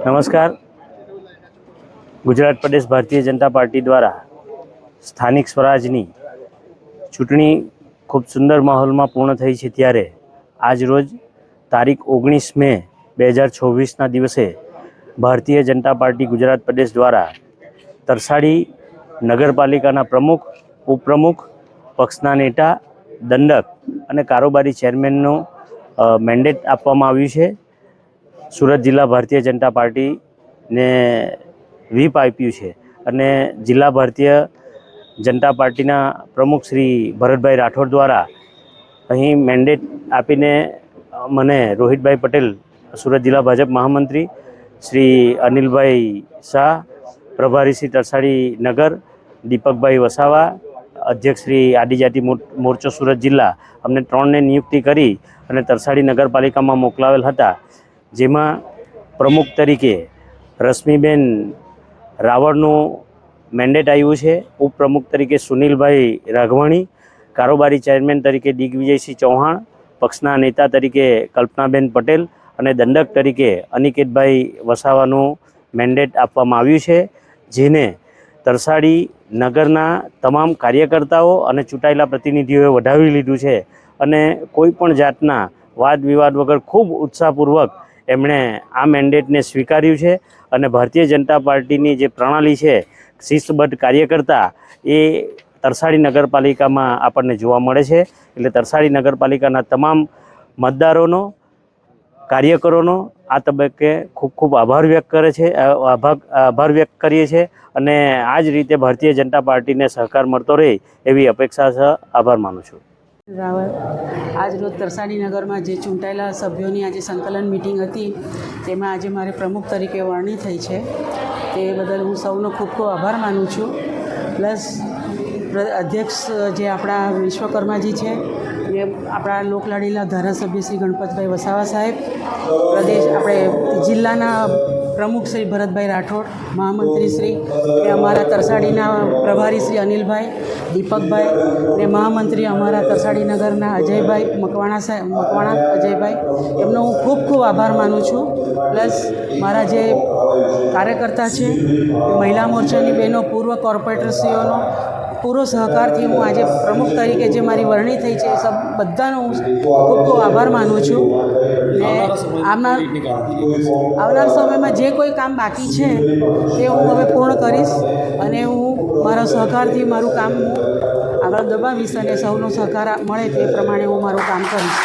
નમસ્કાર. ગુજરાત પ્રદેશ ભારતીય જનતા પાર્ટી દ્વારા સ્થાનિક સ્વરાજની ચૂંટણી ખૂબ સુંદર માહોલમાં પૂર્ણ થઈ છે, ત્યારે આજ રોજ તારીખ 19 મે 2024ના દિવસે ભારતીય જનતા પાર્ટી ગુજરાત પ્રદેશ દ્વારા તરસાડી નગરપાલિકાના પ્રમુખ, ઉપપ્રમુખ, પક્ષના નેતા, દંડક અને કારોબારી ચેરમેનનું મેન્ડેટ આપવામાં આવ્યું છે. સુરત જિલ્લા ભારતીય જનતા પાર્ટીને વ્હીપ આપ્યું છે અને જિલ્લા ભારતીય જનતા પાર્ટીના પ્રમુખ શ્રી ભરતભાઈ રાઠોડ દ્વારા અહીં મેન્ડેટ આપીને મને રોહિતભાઈ પટેલ, સુરત જિલ્લા ભાજપ મહામંત્રી, શ્રી અનિલભાઈ શાહ, પ્રભારી શ્રી તરસાડી નગર, દીપકભાઈ વસાવા, અધ્યક્ષ શ્રી આદિજાતિ મોરચો સુરત જિલ્લા, અમને 3ને નિયુક્તિ કરી અને તરસાડી નગરપાલિકામાં મોકલાવેલ હતા, જેમાં પ્રમુખ તરીકે રશ્મિબેન રાવળનું મેન્ડેટ આવ્યું છે, ઉપપ્રમુખ તરીકે સુનિલભાઈ રાઘવાણી, કારોબારી ચેરમેન તરીકે દિગ્વિજયસિંહ ચૌહાણ, પક્ષના નેતા તરીકે કલ્પનાબેન પટેલ અને દંડક તરીકે અનિકેતભાઈ વસાવાનું મેન્ડેટ આપવામાં આવ્યું છે, જેને તરસાડી નગરના તમામ કાર્યકર્તાઓ અને ચૂંટાયેલા પ્રતિનિધિઓએ વધાવી લીધું છે અને કોઈ પણ જાતના વાદ વિવાદ વગર ખૂબ ઉત્સાહપૂર્વક એમણે આ મેન્ડેટને સ્વીકાર્યું છે અને ભારતીય જનતા પાર્ટીની જે પ્રણાલી છે, શિસ્તબદ્ધ કાર્યકર્તા, એ તરસાડી નગરપાલિકામાં આપણને જોવા મળે છે. એટલે તરસાડી નગરપાલિકાના તમામ મતદારોનો, કાર્યકરોનો આ તબક્કે ખૂબ ખૂબ આભાર વ્યક્ત કરીએ છીએ અને આ જ રીતે ભારતીય જનતા પાર્ટીને સહકાર મળતો રહે એવી અપેક્ષા છે. આભાર માનું છું. રાવલ આજ રોજ તરસાડી નગરમાં જે ચૂંટાયેલા સભ્યોની આજે સંકલન મિટિંગ હતી, તેમાં આજે મારે પ્રમુખ તરીકે વરણી થઈ છે, તે બદલ હું સૌનો ખૂબ ખૂબ આભાર માનું છું. પ્લસ અધ્યક્ષ જે આપણા વિશ્વકર્માજી છે, એ આપણા લોકલાડીલા ધારાસભ્ય શ્રી ગણપતભાઈ વસાવા સાહેબ, પ્રદેશ આપણે જિલ્લાના પ્રમુખ શ્રી ભરતભાઈ રાઠોડ, મહામંત્રી શ્રી, એ અમારા તરસાડીના પ્રભારી શ્રી અનિલભાઈ, દીપકભાઈ ને મહામંત્રી અમારા તરસાડી નગરના અજયભાઈ મકવાણા અજયભાઈ, એમનો હું ખૂબ ખૂબ આભાર માનું છું. પ્લસ મારા જે કાર્યકર્તા છે, મહિલા મોરચાની બહેનો, પૂર્વ કોર્પોરેટરશ્રીઓનો પૂરો સહકારથી હું આજે પ્રમુખ તરીકે જે મારી વરણી થઈ છે, એ બધાનો હું ખૂબ ખૂબ આભાર માનું છું. ને આવનાર સમયમાં જે કોઈ કામ બાકી છે તે હું હવે પૂર્ણ કરીશ અને હું મારા સહકારથી મારું કામ આગળ દબાવીશ અને સૌનો સહકાર મળે તે પ્રમાણે હું મારું કામ કરીશ.